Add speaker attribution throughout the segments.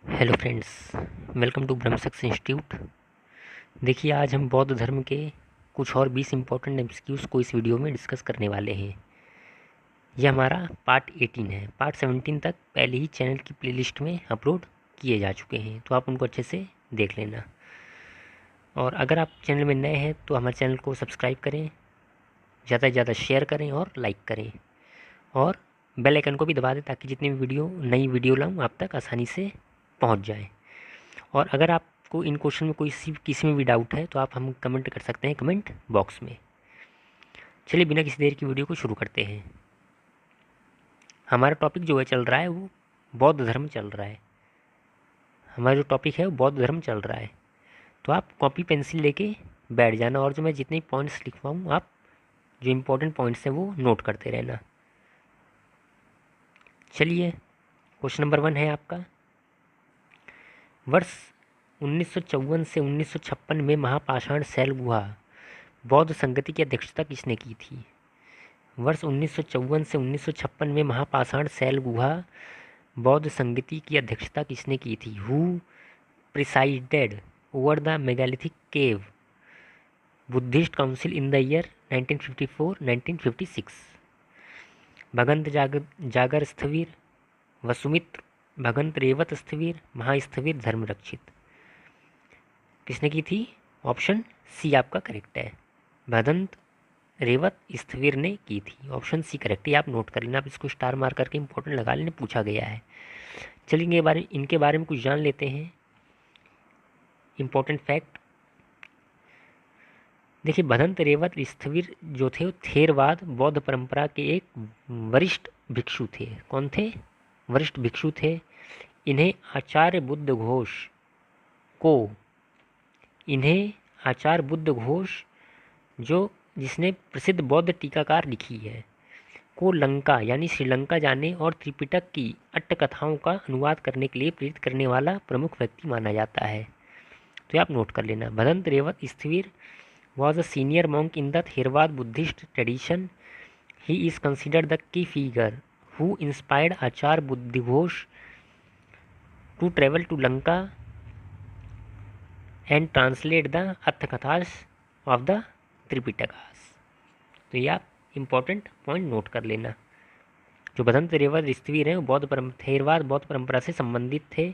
Speaker 1: Hello friends, welcome to ब्रह्मसक्स institute. देखिए, आज हम बौद्ध धर्म के कुछ और 20 इंपॉर्टेंट एमसीक्यूज़ को इस वीडियो में डिस्कस करने वाले हैं। यह हमारा पार्ट 18 है। पार्ट 17 तक पहले ही चैनल की प्लेलिस्ट में अपलोड किए जा चुके हैं, तो आप उनको अच्छे से देख लेना। और अगर आप चैनल में नए हैं तो हमारे चैनल को सब्सक्राइब करें, ज़्यादा से ज़्यादा शेयर करें और लाइक करें, और बेल आइकन को भी दबा दें ताकि जितनी भी नई वीडियो लाऊँ आप तक आसानी से पहुँच जाए। और अगर आपको इन क्वेश्चन में कोई किसी में भी डाउट है तो आप हम कमेंट कर सकते हैं कमेंट बॉक्स में। चलिए बिना किसी देर की वीडियो को शुरू करते हैं। हमारा टॉपिक जो है चल रहा है वो बौद्ध धर्म चल रहा है। हमारा जो टॉपिक है वो बौद्ध धर्म चल रहा है। तो आप कॉपी पेंसिल लेके बैठ जाना और जो मैं जितने पॉइंट्स लिखवाऊँ आप जो इम्पोर्टेंट पॉइंट्स हैं वो नोट करते रहना। चलिए, क्वेश्चन नंबर 1 है आपका। वर्ष 1954 से 1956 में महापाषाण शैल गुहा बौद्ध संगति की अध्यक्षता किसने की थी? वर्ष 1954 से 1956 में महापाषाण शैल गुहा बौद्ध संगति की अध्यक्षता किसने की थी? Who presided over the megalithic cave Buddhist council in the year 1954-1956? भगंत जागर स्थविर, वसुमित्र, भगंत रेवत स्थविर, महास्थविर, धर्मरक्षित। किसने की थी? ऑप्शन सी आपका करेक्ट है। भगंत रेवत स्थविर ने की थी। ऑप्शन सी करेक्ट है। आप नोट कर लेना, आप इसको स्टार मार करके इंपॉर्टेंट लगा लेना, पूछा गया है। चलिए इनके बारे में कुछ जान लेते हैं। इंपॉर्टेंट फैक्ट देखिए, भदंत रेवत स्थविर जो थे वो थेरवाद बौद्ध परंपरा के एक वरिष्ठ भिक्षु थे। कौन थे? वरिष्ठ भिक्षु थे। इन्हें आचार्य बुद्ध घोष को इन्हें आचार्य बुद्ध घोष जो जिसने प्रसिद्ध बौद्ध टीकाकार लिखी है को लंका यानी श्रीलंका जाने और त्रिपिटक की अट्टकथाओं का अनुवाद करने के लिए प्रेरित करने वाला प्रमुख व्यक्ति माना जाता है। तो आप नोट कर लेना। भदंत रेवत स्थविर was a senior monk in the Theravada Buddhist tradition. He is considered the key figure who inspired Acharya Buddhaghosh to travel to Lanka and translate the Arthakathas of the Tripitakas. तो ये आप important point note कर लेना। जो भदंत रेवत स्थविर हैं वो थेरवाद बौद्ध परंपरा से संबंधित थे,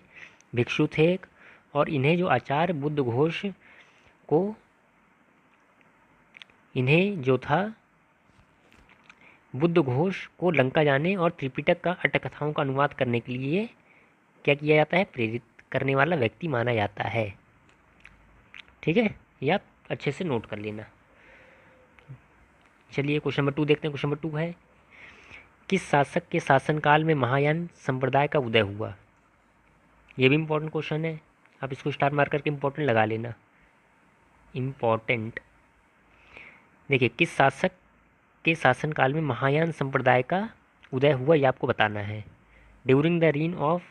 Speaker 1: भिक्षु थे, और इन्हें जो आचार्य बुद्ध घोष को इन्हें जो था बुद्ध घोष को लंका जाने और त्रिपिटक का अट्टकथाओं का अनुवाद करने के लिए क्या किया जाता है? प्रेरित करने वाला व्यक्ति माना जाता है। ठीक है, ये आप अच्छे से नोट कर लेना। चलिए क्वेश्चन नंबर 2 देखते हैं। क्वेश्चन नंबर 2 है, किस शासक के शासनकाल में महायान संप्रदाय का उदय हुआ? ये भी इम्पोर्टेंट क्वेश्चन है, आप इसको स्टार मार करके इम्पोर्टेंट लगा लेना। इम्पोर्टेंट देखिए, किस शासक के शासनकाल में महायान संप्रदाय का उदय हुआ ये आपको बताना है। During the reign of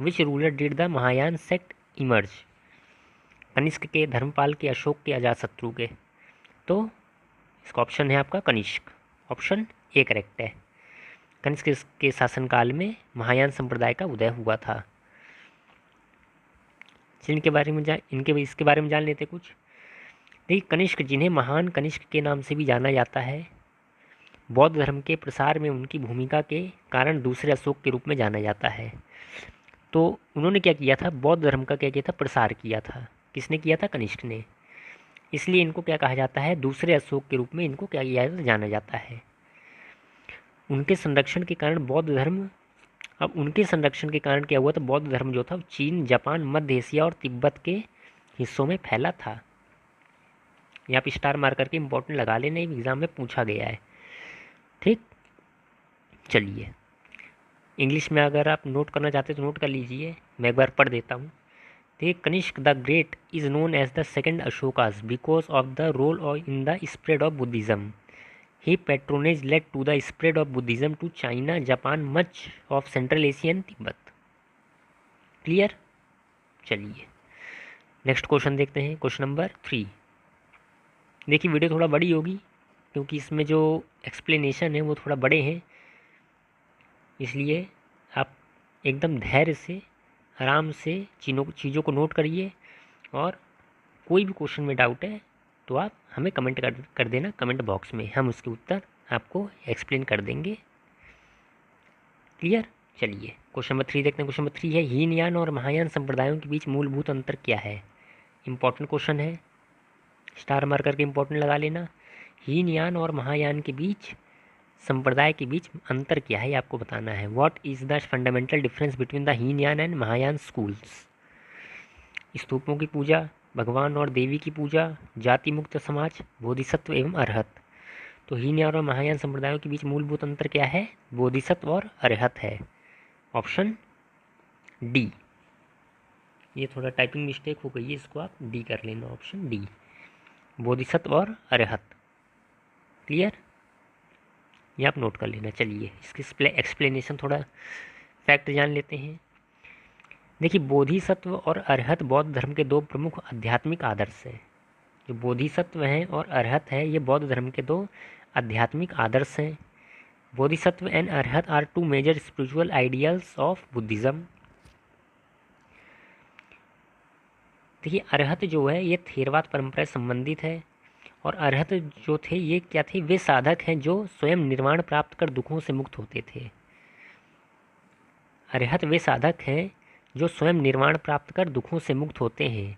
Speaker 1: which ruler did the Mahayana sect emerge? Kanishka के, धर्मपाल के, अशोक के, अजातशत्रु के? तो इसका ऑप्शन है आपका कनिष्क। ऑप्शन ए करेक्ट है। कनिष्क के शासनकाल में महायान संप्रदाय का उदय हुआ था। चलिए इसके बारे में जान लेते कुछ। देखिए, कनिष्क जिन्हें महान कनिष्क के नाम से भी जाना जाता है, बौद्ध धर्म के प्रसार में उनकी भूमिका के कारण दूसरे अशोक के रूप में जाना जाता है। तो उन्होंने क्या किया था? बौद्ध धर्म का क्या किया था? प्रसार किया था। किसने किया था? कनिष्क ने। इसलिए इनको क्या कहा जाता है? दूसरे अशोक के रूप में इनको क्या किया जाना जाता है। उनके संरक्षण के कारण बौद्ध धर्म उनके संरक्षण के कारण क्या हुआ था? बौद्ध धर्म जो था चीन, जापान, मध्य एशिया और तिब्बत के हिस्सों में फैला था। यहाँ पे स्टार मार करके इंपॉर्टेंट लगा लेना, एग्जाम में पूछा गया है। ठीक, चलिए इंग्लिश में अगर आप नोट करना चाहते तो नोट कर लीजिए, मैं एक बार पढ़ देता हूँ। देखिए, Kanishka the great is known as the second Ashokas because of the role in the spread of Buddhism. He patronage led to the spread of Buddhism to China, Japan, much of central Asia and Tibet. Clear? चलिए next question देखते हैं। Question number 3। देखिए, video थोड़ा बड़ी होगी क्योंकि इसमें जो एक्सप्लेनेशन है वो थोड़ा बड़े हैं, इसलिए आप एकदम धैर्य से आराम से चीज़ों को नोट करिए, और कोई भी क्वेश्चन में डाउट है तो आप हमें कमेंट कर देना कमेंट बॉक्स में, हम उसके उत्तर आपको एक्सप्लेन कर देंगे। क्लियर। चलिए क्वेश्चन नंबर 3 देखते हैं। क्वेश्चन नंबर 3 है, हीनयान और महायान संप्रदायों के बीच मूलभूत अंतर क्या है। इंपॉर्टेंट क्वेश्चन है, स्टार मार करके इंपॉर्टेंट लगा लेना। हीनयान और महायान के बीच संप्रदाय के बीच अंतर क्या है, आपको बताना है। What is the fundamental difference between the Hinayana and Mahayana schools. स्तूपों की पूजा, भगवान और देवी की पूजा, जाति मुक्त समाज, बोधिसत्व एवं अरहत। तो हीनयान और महायान संप्रदायों के बीच मूलभूत अंतर क्या है, बोधिसत्व और अरहत है। Option D. ये थोड़ा टाइपिंग मिस्टेक हो गई है, इसको आप डी कर लेना, ऑप्शन डी, बोधिसत्व और अरहत। क्लियर, ये आप नोट कर लेना। चलिए इसकी एक्सप्लेनेशन, थोड़ा फैक्ट जान लेते हैं। देखिए, बोधिसत्व और अरहत बौद्ध धर्म के दो प्रमुख आध्यात्मिक आदर्श हैं। जो बोधिसत्व हैं और अरहत है, ये बौद्ध धर्म के दो आध्यात्मिक आदर्श हैं। Bodhisattva and Arhat are two major spiritual ideals of Buddhism. देखिए, अरहत जो है ये थेरवाद परंपरा से संबंधित है, और अरहत जो थे ये क्या थे, वे साधक हैं जो स्वयं निर्वाण प्राप्त कर दुखों से मुक्त होते थे। अरहत वे साधक हैं जो स्वयं निर्वाण प्राप्त कर दुखों से मुक्त होते हैं।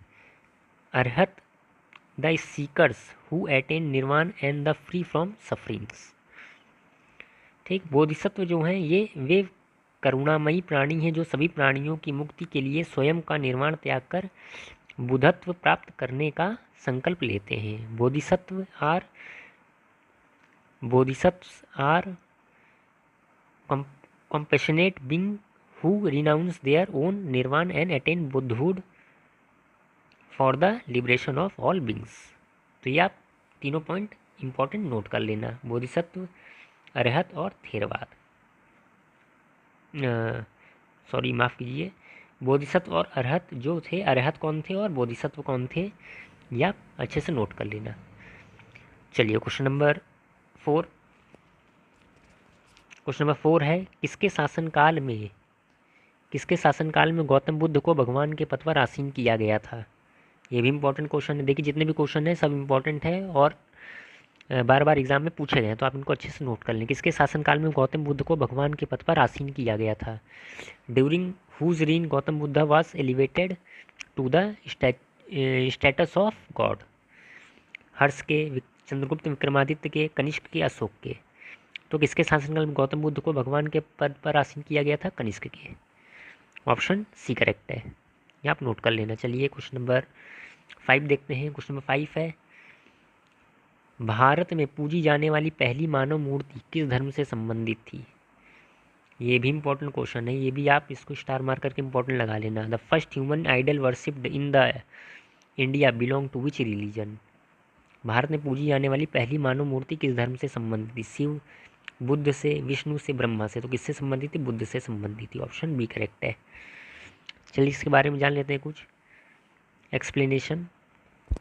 Speaker 1: Arhat the seekers who attain निर्वाण and the free from sufferings. ठीक, बोधिसत्व जो हैं ये वे करुणामयी प्राणी हैं जो सभी प्राणियों की मुक्ति के लिए स्वयं का निर्वाण त्याग कर बुद्धत्व प्राप्त करने का संकल्प लेते हैं। Bodhisattva are compassionate being who renounce their own nirvana and attain buddhahood for the liberation of all beings। तो ये आप तीनों पॉइंट इंपॉर्टेंट नोट कर लेना, बोधिसत्व, अरहत और थेरवाद। सॉरी, माफ़ कीजिए, बोधिसत्व और अरहत जो थे, अरहत कौन थे और बोधिसत्व कौन थे, ये आप अच्छे से नोट कर लेना। चलिए क्वेश्चन नंबर 4। क्वेश्चन नंबर 4 है, किसके शासनकाल में गौतम बुद्ध को भगवान के पद पर आसीन किया गया था। ये भी इंपॉर्टेंट क्वेश्चन है। देखिए, जितने भी क्वेश्चन है सब इंपॉर्टेंट है और बार बार एग्जाम में पूछे गए हैं, तो आप इनको अच्छे से नोट कर लें। किसके शासनकाल में गौतम बुद्ध को भगवान के पद पर आसीन किया गया था। During whose reign Gautam Buddha was elevated to the status of god. Harsha के, चंद्रगुप्त, विक्रमादित्य के, कनिष्क के, अशोक के। तो किसके शासनकाल में गौतम बुद्ध को भगवान के पद पर आसीन किया गया था, कनिष्क के। ऑप्शन सी करेक्ट है, ये आप नोट कर लेना। चलिए क्वेश्चन नंबर 5 देखते हैं। क्वेश्चन नंबर 5 है, भारत में पूजी जाने वाली पहली मानव मूर्ति किस धर्म से संबंधित थी। ये भी इंपॉर्टेंट क्वेश्चन है, ये भी आप इसको स्टार मार करके इंपॉर्टेंट लगा लेना। The first human idol worshipped in the India belong to which religion. Bharat में पूजी जाने वाली पहली मानव मूर्ति किस धर्म से संबंधित थी। शिव, बुद्ध से, विष्णु से, ब्रह्मा से। तो किससे संबंधित थी, बुद्ध से संबंधित थी। ऑप्शन बी करेक्ट है। चलिए इसके बारे में जान लेते हैं कुछ एक्सप्लेनेशन,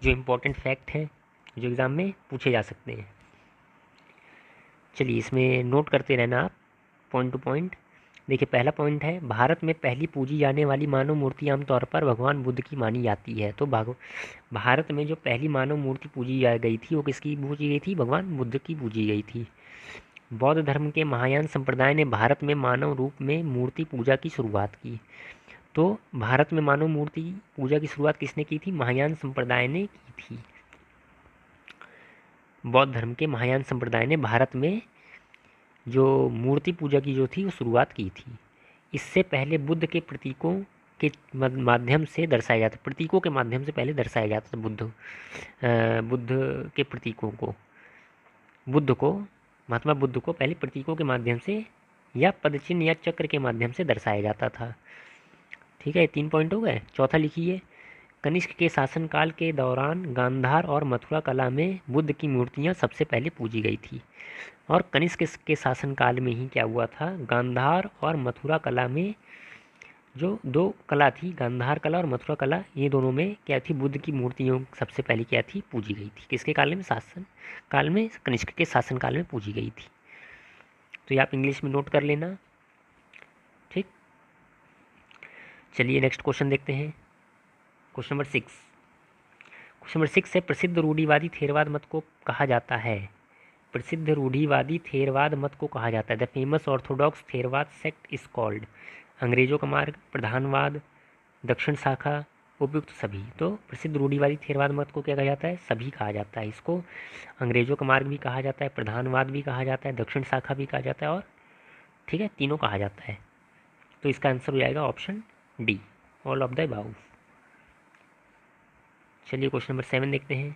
Speaker 1: जो इम्पोर्टेंट फैक्ट हैं जो एग्ज़ाम में पूछे जा सकते हैं। चलिए इसमें नोट करते रहना आप पॉइंट टू पॉइंट। देखिए, पहला पॉइंट है, भारत में पहली पूजी जाने वाली मानव मूर्ति आमतौर पर भगवान बुद्ध की मानी जाती है। तो भारत में जो पहली मानव मूर्ति पूजी गई थी वो किसकी पूजी गई थी, भगवान बुद्ध की पूजी गई थी। बौद्ध धर्म के महायान संप्रदाय ने भारत में मानव रूप में मूर्ति पूजा की शुरुआत की। तो भारत में मानव मूर्ति पूजा की शुरुआत किसने की थी, महायान संप्रदाय ने की थी। बौद्ध धर्म के महायान संप्रदाय ने भारत में जो मूर्ति पूजा की जो थी वो शुरुआत की थी। इससे पहले बुद्ध के प्रतीकों के माध्यम से दर्शाया जाता, प्रतीकों के माध्यम से पहले दर्शाया जाता था बुद्ध के प्रतीकों को, महात्मा बुद्ध को पहले प्रतीकों के माध्यम से या पदचिन्ह या चक्र के माध्यम से दर्शाया जाता था। ठीक है, 3 पॉइंट हो गए। चौथा लिखिए, कनिष्क के शासनकाल के दौरान गांधार और मथुरा कला में बुद्ध की मूर्तियां सबसे पहले पूजी गई थी। और कनिष्क के शासनकाल में ही क्या हुआ था, गांधार और मथुरा कला में जो दो कला थी, गांधार कला और मथुरा कला, ये दोनों में क्या थी, बुद्ध की मूर्तियों सबसे पहले क्या थी, पूजी गई थी। किसके काल में, शासन काल में, कनिष्क के शासनकाल में पूजी गई थी। तो ये आप इंग्लिश में नोट कर लेना। ठीक, चलिए नेक्स्ट क्वेश्चन देखते हैं। Question number 6। क्वेश्चन नंबर 6 है, प्रसिद्ध रूढ़िवादी थेरवाद मत को कहा जाता है। प्रसिद्ध रूढ़िवादी थेरवाद मत को कहा जाता है। The famous Orthodox Theravada sect is called. अंग्रेजों का मार्ग, प्रधानवाद, दक्षिण शाखा, उपयुक्त सभी। तो प्रसिद्ध रूढ़िवादी थेरवाद मत को क्या कहा जाता है? सभी कहा जाता है। इसको अंग्रेजों का मार्ग भी कहा जाता है, प्रधानवाद भी कहा जाता है, दक्षिण शाखा भी कहा जाता है, और ठीक है, तीनों कहा जाता है। तो इसका आंसर हो जाएगा option D, all of the above. चलिए क्वेश्चन नंबर 7 देखते हैं।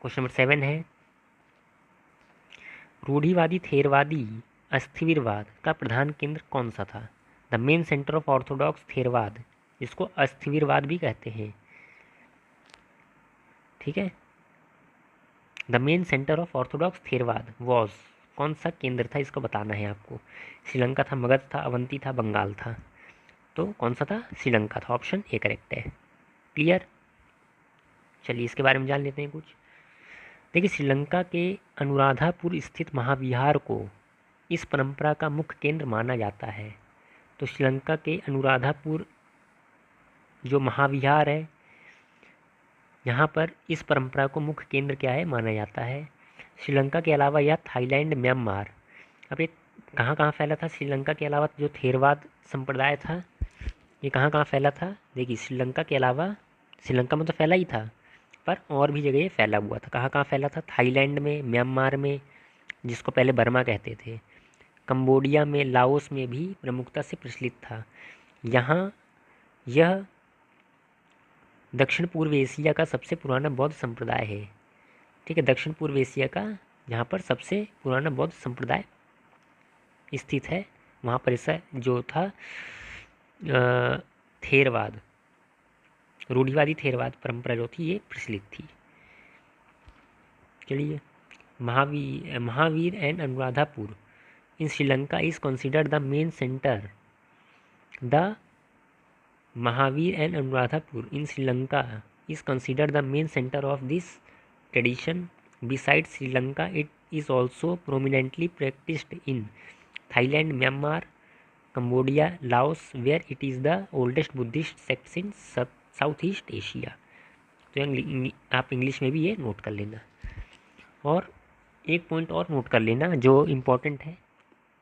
Speaker 1: क्वेश्चन नंबर 7 है, रूढ़िवादी थेरवादी अस्थिविरवाद का प्रधान केंद्र कौन सा था? The main centre of Orthodox Theravada, इसको अस्थिविरवाद भी कहते हैं। ठीक है, the main centre of Orthodox Theravada was, कौन सा केंद्र था इसको बताना है आपको। श्रीलंका था, मगध था, अवंती था, बंगाल था। तो कौन सा था? श्रीलंका था। ऑप्शन ए करेक्ट है। क्लियर। चलिए इसके बारे में जान लेते हैं कुछ। देखिए, श्रीलंका के अनुराधापुर स्थित महाविहार को इस परंपरा का मुख्य केंद्र माना जाता है। तो श्रीलंका के अनुराधापुर जो महाविहार है, यहाँ पर इस परंपरा को मुख्य केंद्र क्या है माना जाता है। श्रीलंका के अलावा यह थाईलैंड, म्यांमार, अब ये कहाँ कहाँ फैला था? श्रीलंका के अलावा जो थेरवाद संप्रदाय था ये कहाँ कहाँ फैला था? देखिए, श्रीलंका के अलावा, श्रीलंका में तो फैला ही था, पर और भी जगह ये फैला हुआ था। कहाँ कहाँ फैला था? थाईलैंड में, म्यांमार में, जिसको पहले बर्मा कहते थे, कंबोडिया में, लाओस में भी प्रमुखता से प्रचलित था। यहाँ यह दक्षिण पूर्व एशिया का सबसे पुराना बौद्ध संप्रदाय है। ठीक है, दक्षिण पूर्व एशिया का जहाँ पर सबसे पुराना बौद्ध संप्रदाय स्थित है, वहाँ पर ऐसा जो था थेरवाद, रूढ़िवादी थेरवाद परंपरा जो थी ये प्रचलित थी। चलिए, Mahavir and Anuradhapura in Sri Lanka is considered the main centre. The Mahavir and Anuradhapura in Sri Lanka is considered the main center of this tradition. Besides Sri Lanka, it is also prominently practiced in Thailand, Myanmar, Cambodia, Laos, where it is the oldest Buddhist sect in Southeast Asia. तो आप English में भी ये note कर लेना। और एक point और नोट कर लेना जो इम्पोर्टेंट है,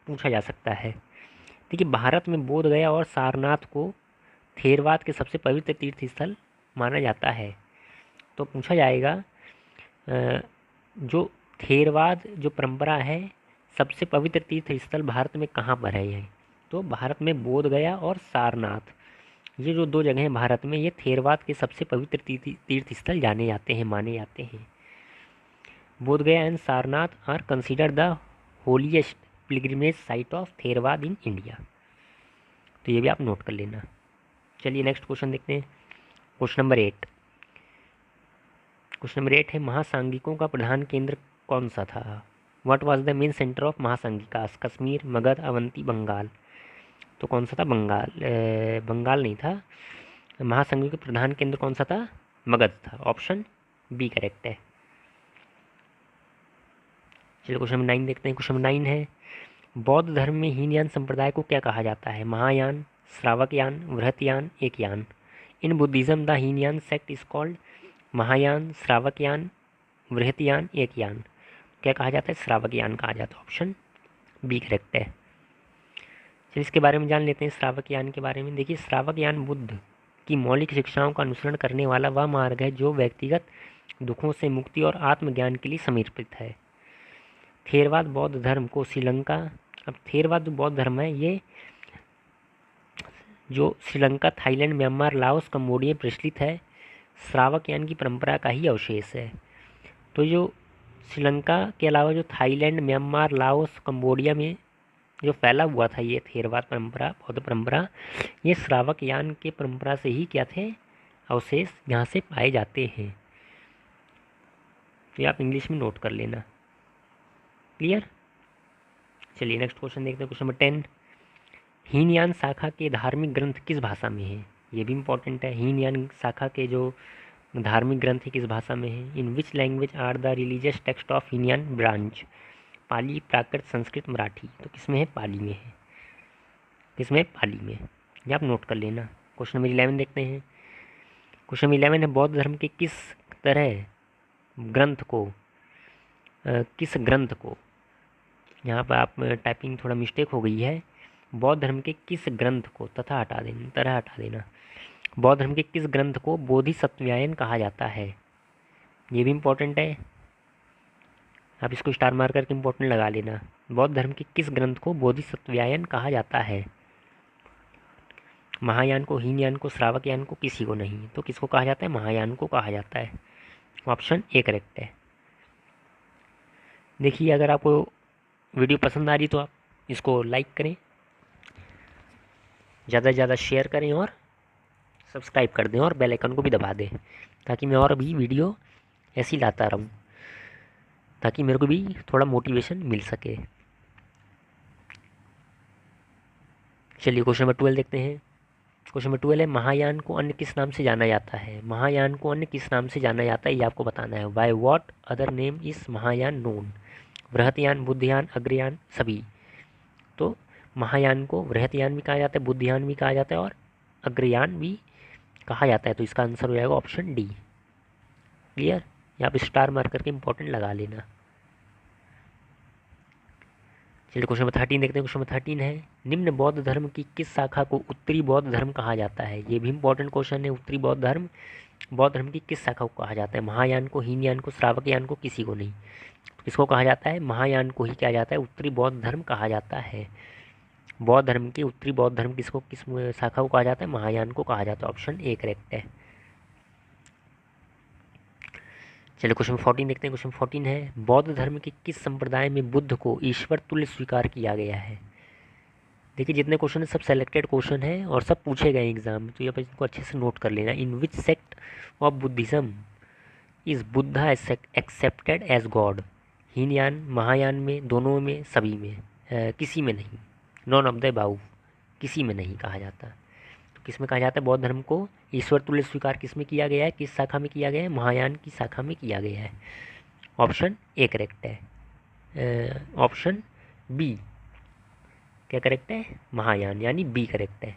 Speaker 1: पूछा जा सकता है। देखिए, भारत में बोध गया और सारनाथ को थेरवाद के सबसे पवित्र तीर्थ स्थल माना जाता है। तो पूछा जाएगा जो थेरवाद जो परंपरा है, सबसे पवित्र तीर्थ स्थल भारत में कहाँ पर है? यह तो भारत में बोध गया और सारनाथ, ये जो दो जगह हैं भारत में, ये थेरवाद के सबसे पवित्र तीर्थ स्थल जाने जाते हैं, माने जाते हैं। Bodh Gaya and Sarnath are consider the holiest pilgrimage site of Theravada in India. तो ये भी आप नोट कर लेना। चलिए नेक्स्ट क्वेश्चन देखते हैं। Question number 8। क्वेश्चन नंबर 8 है, महासांगिकों का प्रधान केंद्र कौन सा था? What was the main centre of Mahasanghikas? Kashmir, Magadha, Avanti, Bengal. तो कौन सा था? बंगाल। बंगाल नहीं था। महासांगिक का प्रधान केंद्र कौन सा था? मगध था। ऑप्शन बी करेक्ट है। चलिए क्वेश्चन नंबर 9 देखते हैं। क्वेश्चन नंबर 9 है, बौद्ध धर्म में हीनयान संप्रदाय को क्या कहा जाता है? Mahayana, Shravakayana, Vrihatyana, Ekayana. In Buddhism the Hinayana sect is called Mahayana, Shravakayana, Vrihatyana, Ekayana. क्या कहा जाता है? श्रावकयान कहा जाता है। ऑप्शन बी करेक्ट है। चलिए इसके बारे में जान लेते हैं, श्रावकयान के बारे में। देखिए, श्रावकयान बुद्ध की मौलिक शिक्षाओं का अनुसरण करने वाला वह मार्ग है जो व्यक्तिगत दुखों से मुक्ति और आत्मज्ञान के लिए समर्पित है। थेरवाद बौद्ध धर्म को श्रीलंका, अब थेरवाद जो बौद्ध धर्म है ये जो Sri Lanka, Thailand, Myanmar, Laos, Cambodia प्रचलित है, श्रावकयान की परंपरा का ही अवशेष है। तो जो श्रीलंका के अलावा जो थाईलैंड, म्यांमार, लाओस, कंबोडिया में जो फैला हुआ था ये थेरवाद परंपरा, बौद्ध परंपरा, ये श्रावकयान के परंपरा से ही क्या थे? अवशेष यहाँ से पाए जाते हैं। तो आप इंग्लिश में नोट कर लेना। क्लियर। चलिए नेक्स्ट क्वेश्चन देखते हैं। क्वेश्चन नंबर 10, हीनयान शाखा के धार्मिक ग्रंथ किस भाषा में है? ये भी इम्पोर्टेंट है। हीनयान शाखा के जो धार्मिक ग्रंथ है किस भाषा में है? In which language are the religious text of Hinayana branch? Pali, Prakrit, Sanskrit, Marathi. तो किसमें है? पाली में है। किसमें? पाली में। ये आप नोट कर लेना। क्वेश्चन नंबर 11 देखते हैं। क्वेश्चन नंबर 11 है, बौद्ध धर्म के किस तरह ग्रंथ को किस ग्रंथ को, यहाँ पर आप टाइपिंग थोड़ा मिस्टेक हो गई है। बौद्ध धर्म के किस ग्रंथ को तरह हटा देना। बौद्ध धर्म के किस ग्रंथ को बोधिसत्वयायन कहा जाता है? ये भी इम्पोर्टेंट है, आप इसको स्टार मार करके इम्पोर्टेंट लगा लेना। बौद्ध धर्म के किस ग्रंथ को बोधिसत्वयायन कहा जाता है? महायान को, हीनयान को, श्रावकयान को, किसी को नहीं। तो किसको कहा जाता है? महायान को कहा जाता है। ऑप्शन ए करेक्ट है। देखिए, अगर आपको वीडियो पसंद आ रही तो आप इसको लाइक करें, ज़्यादा से ज़्यादा शेयर करें और सब्सक्राइब कर दें और बेल आइकन को भी दबा दें, ताकि मैं और भी वीडियो ऐसी लाता रहूँ, ताकि मेरे को भी थोड़ा मोटिवेशन मिल सके। चलिए क्वेश्चन नंबर 12 देखते हैं। क्वेश्चन नंबर 12 है, महायान को अन्य किस नाम से जाना जाता है? महायान को अन्य किस नाम से जाना जाता है, ये आपको बताना है। By what other name is Mahayana known? Brihatyana, Buddhayana, Agrayana, सभी। तो महायान को बृहतयान भी कहा जाता है, बुद्धयान भी कहा जाता है और अग्रयान भी कहा जाता है। तो इसका आंसर हो जाएगा ऑप्शन डी। क्लियर? यहाँ पर स्टार मार करके इंपॉर्टेंट लगा लेना। चलिए क्वेश्चन नंबर 13 देखते हैं। क्वेश्चन नंबर 13 है, निम्न बौद्ध धर्म की किस शाखा को उत्तरी बौद्ध धर्म कहा जाता है? ये भी इंपॉर्टेंट क्वेश्चन है। उत्तरी बौद्ध धर्म की किस शाखा को कहा जाता है? महायान को, हीनयान को, श्रावकयान को, किसी को नहीं। किसको कहा जाता है? महायान को ही क्या जाता है? उत्तरी बौद्ध धर्म कहा जाता है। बौद्ध धर्म की उत्तरी बौद्ध धर्म किस शाखा को कहा जाता है? महायान को कहा जाता है। ऑप्शन ए करेक्ट है। चलिए क्वेश्चन 14 देखते हैं। क्वेश्चन 14 है, बौद्ध धर्म के किस संप्रदाय में बुद्ध को ईश्वर तुल्य स्वीकार किया गया है? देखिए, जितने क्वेश्चन है सब सेलेक्टेड क्वेश्चन है और सब पूछे गए एग्जाम में, तो ये इनको अच्छे से नोट कर लेना। In which sect of Buddhism is Buddha accepted as god? Hinayana, Mahayana में, दोनों में, सभी में, किसी में नहीं। नॉन ऑफ द अबाउ, किसी में नहीं कहा जाता। तो किस में कहा जाता है? बौद्ध धर्म को ईश्वर तुल्य स्वीकार किस में किया गया है? किस शाखा में किया गया है? महायान की शाखा में किया गया है। ऑप्शन ए करेक्ट है। ऑप्शन बी क्या करेक्ट है? महायान, यानी बी करेक्ट है।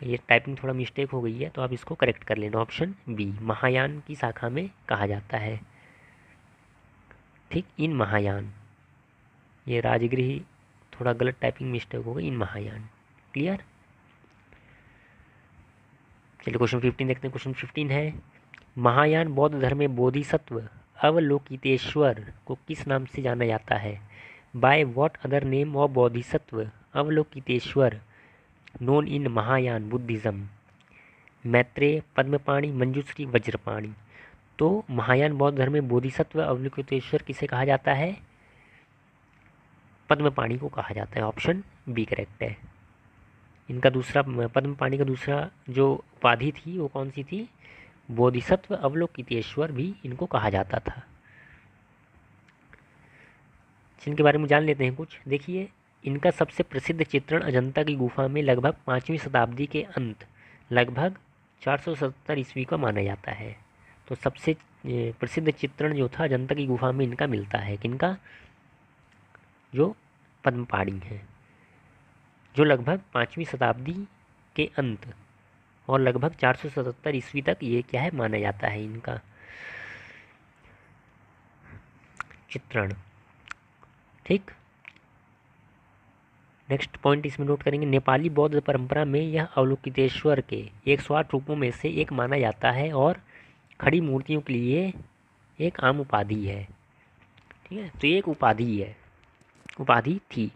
Speaker 1: ये टाइपिंग थोड़ा मिस्टेक हो गई है, तो आप इसको करेक्ट कर लेना। ऑप्शन बी, महायान की शाखा में कहा जाता है। ठीक, इन महायान। ये राजगृही थोड़ा गलत टाइपिंग मिस्टेक हो गई, इन महायान। क्लियर? चलिए क्वेश्चन 15 देखते हैं। क्वेश्चन 15 है, महायान बौद्ध धर्म में बोधिसत्व अवलोकितेश्वर को किस नाम से जाना जाता है? By what other name of Bodhisattva Avalokiteshvara known in Mahayana Buddhism? Maitreya, Padmapani, Manjushri, Vajrapani. तो महायान बौद्ध धर्म में बोधिसत्व अवलोकितेश्वर किसे कहा जाता है? पद्मपाणि को कहा जाता है। ऑप्शन बी करेक्ट है। इनका दूसरा, पद्मपाणि का दूसरा जो उपाधि थी वो कौन सी थी? बोधिसत्व अवलोकितेश्वर भी इनको कहा जाता था। जिनके बारे में जान लेते हैं कुछ। देखिए, इनका सबसे प्रसिद्ध चित्रण अजंता की गुफा में लगभग 5वीं शताब्दी के अंत, लगभग 470 ईस्वी का माना जाता है। तो सबसे प्रसिद्ध चित्रण जो था अजंता की गुफा में इनका मिलता है। किनका? जो पद्मपाणि है, जो लगभग 5वीं शताब्दी के अंत और लगभग 477 ईस्वी तक ये क्या है माना जाता है इनका चित्रण। ठीक, नेक्स्ट पॉइंट इसमें नोट करेंगे, नेपाली बौद्ध परंपरा में यह अवलोकितेश्वर के 108 रूपों में से एक माना जाता है और खड़ी मूर्तियों के लिए एक आम उपाधि है। ठीक है, तो ये एक उपाधि है, उपाधि थी।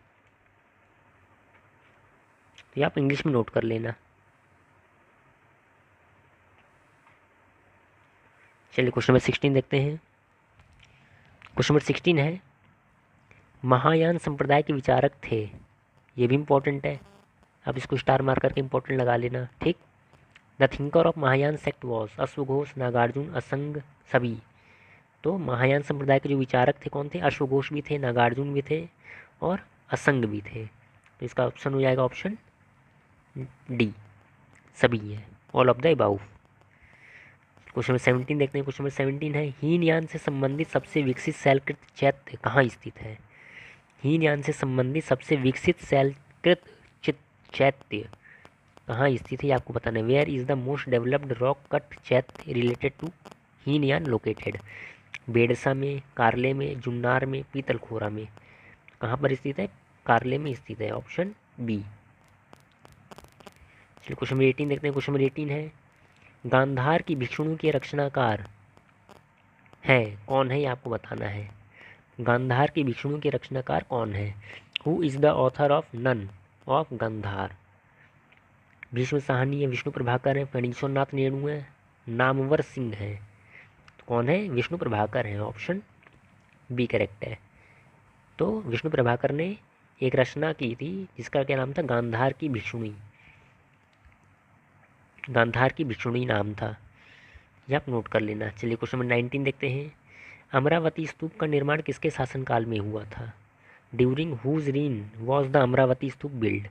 Speaker 1: तो आप इंग्लिश में नोट कर लेना। चलिए क्वेश्चन नंबर 16 देखते हैं। क्वेश्चन नंबर 16 है, महायान संप्रदाय के विचारक थे। ये भी इम्पोर्टेंट है, आप इसको स्टार मार करके इम्पोर्टेंट लगा लेना। ठीक, the thinker of Mahayana sect was अश्वघोष, नागार्जुन, असंग, सभी। तो महायान संप्रदाय के जो विचारक थे कौन थे? अश्वघोष भी थे, नागार्जुन भी थे और असंग भी थे। तो इसका ऑप्शन हो जाएगा ऑप्शन डी, सभी है, all of the above. Question number 17 देखते हैं। क्वेश्चन नंबर 17 है, हीनयान से संबंधित सबसे विकसित शैलकृत चैत्य कहाँ स्थित है? हीनयान से संबंधित सबसे विकसित शैलकृत चैत्य कहाँ स्थित है, आपको बताना है। Where is the most developed rock cut chaitya related to Hinayana located? Bedsa में, कारले में, जुन्नार में, पीतलखोरा में। कहाँ पर स्थित है? कारले में स्थित है, ऑप्शन बी। चलिए क्वेश्चन नंबर 18 देखते हैं। क्वेश्चन नंबर 18 है, गांधार की भिक्षुणियों के रचनाकार है कौन है, ये आपको बताना है। गांधार की भिक्षुणियों के रचनाकार कौन है? Who is the author of none of Gandhar? Bhisham Sahni है, विष्णु प्रभाकर है, फणीश्वरनाथ नेहरू है, नामवर सिंह है। तो कौन है? विष्णु प्रभाकर है, ऑप्शन बी करेक्ट है। तो विष्णु प्रभाकर ने एक रचना की थी जिसका क्या नाम था? गांधार की भिक्षुणी। गांधार की भिक्षुणी नाम था, ये आप नोट कर लेना। चलिए क्वेश्चन नंबर 19 देखते हैं। अमरावती स्तूप का निर्माण किसके शासनकाल में हुआ था? During whose reign was the Amaravati stupa build?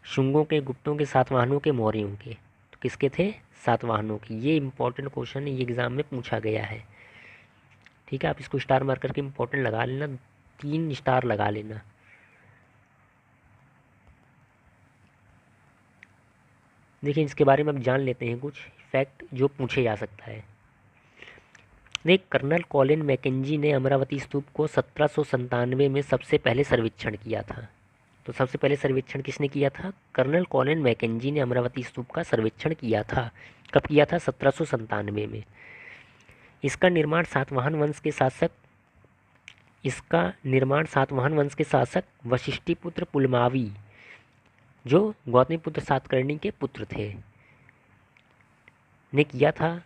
Speaker 1: शुंगों के, गुप्तों के, सातवाहनों के, मौर्यों के? तो किसके थे? सातवाहनों के। ये इंपॉर्टेंट क्वेश्चन है, ये एग्जाम में पूछा गया है। ठीक है, आप इसको स्टार मार्क करके इंपॉर्टेंट लगा लेना, 3 स्टार लगा लेना। देखिए इसके बारे में अब जान लेते हैं कुछ फैक्ट जो पूछे जा सकता है। देख, कर्नल कॉलिन मैकेंजी ने अमरावती स्तूप को 1797 में सबसे पहले सर्वेक्षण किया था। तो सबसे पहले सर्वेक्षण किसने किया था? कर्नल कॉलिन मैकेंजी ने अमरावती स्तूप का सर्वेक्षण किया था। कब किया था? 1797 में। इसका निर्माण सातवाहन वंश के शासक वशिष्ठिपुत्र पुलमावी, जो गौतमीपुत्र सातकर्णी के पुत्र थे, ने किया था।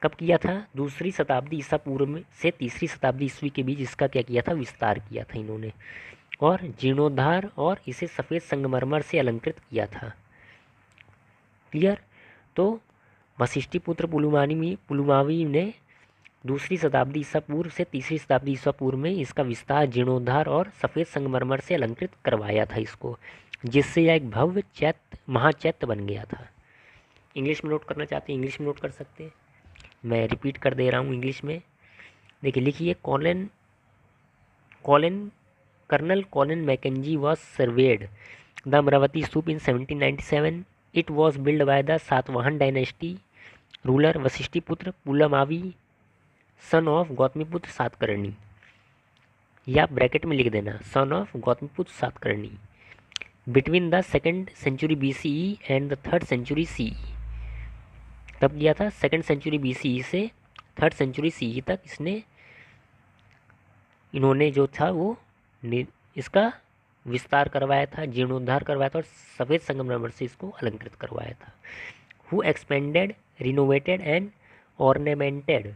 Speaker 1: कब किया था? 2री शताब्दी ईसा पूर्व में से 3री शताब्दी ईस्वी के बीच इसका क्या किया था? विस्तार किया था इन्होंने, और जीर्णोद्धार और इसे सफ़ेद संगमरमर से अलंकृत किया था। क्लियर? तो वशिष्ठिपुत्र पुलमावी ने 2री शताब्दी ईसा पूर्व से 3री शताब्दी ईसा पूर्व में इसका विस्तार, जीर्णोद्धार और सफ़ेद संगमरमर से अलंकृत करवाया था इसको, जिससे यह एक भव्य चैत्य, महाचैत्य बन गया था। इंग्लिश में नोट करना चाहते हैं, इंग्लिश में नोट कर सकते हैं, मैं रिपीट कर दे रहा हूँ इंग्लिश में। देखिए लिखिए, colonel Colin Mackenzie was surveyed the Amaravati stupa in 1797। It was build by the Satavahana dynasty ruler Vashishthiputra Pulumavi, son of Gautamiputra Satakarni. या आप ब्रैकेट में लिख देना, son of Gautamiputra Satakarni, between the 2nd century BCE and the 3rd century CE। कब किया था? 2nd सेंचुरी BCE से 3rd century CE तक इन्होंने जो था वो इसका विस्तार करवाया था, जीर्णोद्धार करवाया था और सफ़ेद संगमरमर से इसको अलंकृत करवाया था। Who expanded, renovated and ornamented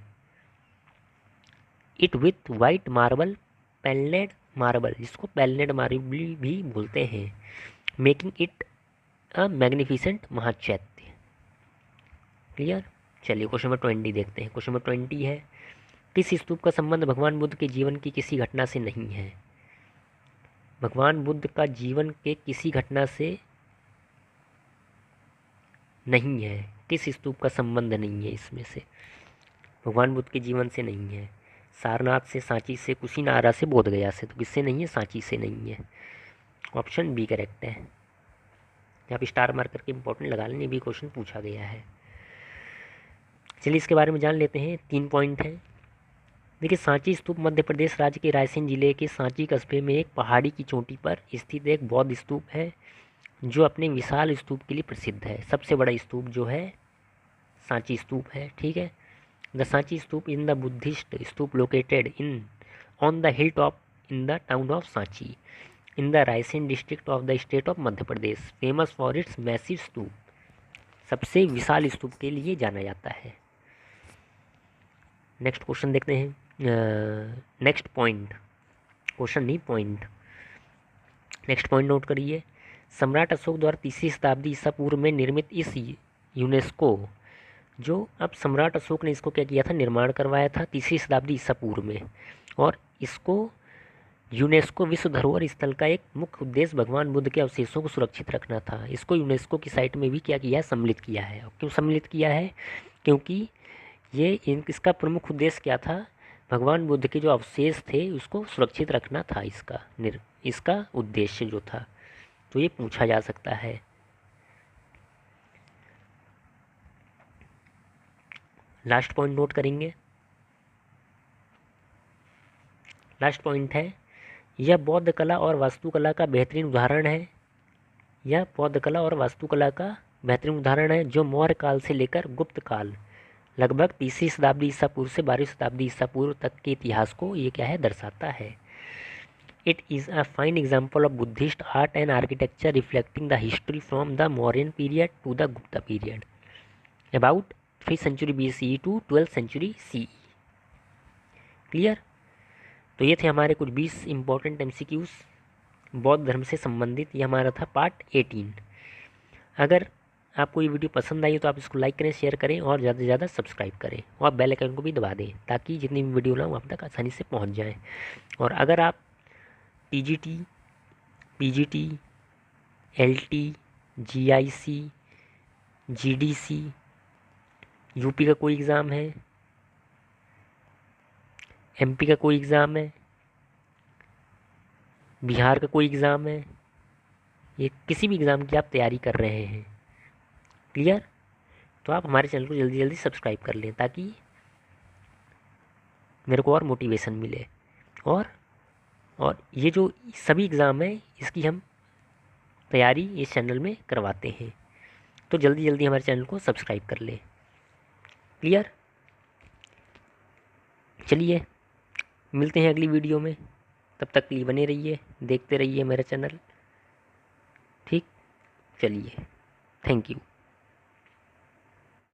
Speaker 1: it with white marble, Palnad marble, जिसको पैलेड मार्बल भी बोलते हैं, making it a magnificent Mahachaitya. Clear? चलिए क्वेश्चन नंबर 20 देखते हैं। क्वेश्चन नंबर 20 है, किस स्तूप का संबंध भगवान बुद्ध के जीवन की किसी घटना से नहीं है? भगवान बुद्ध का जीवन के किसी घटना से नहीं है। किस स्तूप का संबंध नहीं है इसमें से? भगवान बुद्ध के जीवन से नहीं है। सारनाथ से, सांची से, कुशीनारा से, बोधगया से। तो किससे नहीं है? सांची से नहीं है, ऑप्शन बी करेक्ट है। आप स्टार मार्क करके इंपॉर्टेंट लगा लेंगे, भी क्वेश्चन पूछा गया है। चलिए इसके बारे में जान लेते हैं, 3 पॉइंट हैं। देखिए, सांची स्तूप मध्य प्रदेश राज्य के रायसेन जिले के सांची कस्बे में एक पहाड़ी की चोटी पर स्थित एक बौद्ध स्तूप है, जो अपने विशाल स्तूप के लिए प्रसिद्ध है। सबसे बड़ा स्तूप जो है सांची स्तूप है। ठीक है, the Sanchi stupa in the Buddhist stupa located on the hill top in the town of Sanchi in the Raisen district of the state of Madhya Pradesh, famous for its massive stupa. सबसे विशाल स्तूप के लिए जाना जाता है। नेक्स्ट क्वेश्चन देखते हैं। नेक्स्ट पॉइंट, क्वेश्चन नहीं पॉइंट। नेक्स्ट पॉइंट नोट करिए। सम्राट अशोक द्वारा 3री शताब्दी ईसा पूर्व में निर्मित इस यूनेस्को, जो अब सम्राट अशोक ने इसको क्या किया था? निर्माण करवाया था 3री शताब्दी ईसा पूर्व में। और इसको यूनेस्को विश्व धरोहर स्थल का एक मुख्य उद्देश्य भगवान बुद्ध के अवशेषों को सुरक्षित रखना था। इसको यूनेस्को की साइट में भी क्या किया है? सम्मिलित किया है। क्यों सम्मिलित किया है? क्योंकि इसका प्रमुख उद्देश्य क्या था? भगवान बुद्ध के जो अवशेष थे उसको सुरक्षित रखना था इसका उद्देश्य जो था। तो ये पूछा जा सकता है। लास्ट पॉइंट नोट करेंगे। लास्ट पॉइंट है, यह बौद्ध कला और वास्तुकला का बेहतरीन उदाहरण है। यह बौद्ध कला और वास्तुकला का बेहतरीन उदाहरण है जो मौर्य काल से लेकर गुप्त काल लगभग 3री शताब्दी ईसा पूर्व से 12वीं शताब्दी ईसा पूर्व तक के इतिहास को ये क्या है दर्शाता है। It is a fine example of Buddhist art and architecture reflecting the history from the Mauryan period to the Gupta period about 3rd century BCE to 12th century CE। Clear. तो ये थे हमारे कुछ 20 इंपॉर्टेंट MCQs बौद्ध धर्म से संबंधित। ये हमारा था पार्ट 18। अगर आपको ये वीडियो पसंद आई तो आप इसको लाइक करें, शेयर करें और ज़्यादा से ज़्यादा सब्सक्राइब करें और बेल आइकन को भी दबा दें ताकि जितनी भी वीडियो लाऊँ आप तक आसानी से पहुंच जाएं। और अगर आप TGT, PGT, LT, GIC, GDC, UP का कोई एग्ज़ाम है, MP का कोई एग्ज़ाम है, बिहार का कोई एग्ज़ाम है, ये किसी भी एग्ज़ाम की आप तैयारी कर रहे हैं, क्लियर, तो आप हमारे चैनल को जल्दी जल्दी सब्सक्राइब कर लें ताकि मेरे को और मोटिवेशन मिले। और ये जो सभी एग्ज़ाम है इसकी हम तैयारी इस चैनल में करवाते हैं, तो जल्दी जल्दी हमारे चैनल को सब्सक्राइब कर लें। क्लियर। चलिए मिलते हैं अगली वीडियो में, तब तक के लिए बने रहिए, देखते रहिए मेरा चैनल। ठीक, चलिए, थैंक यू।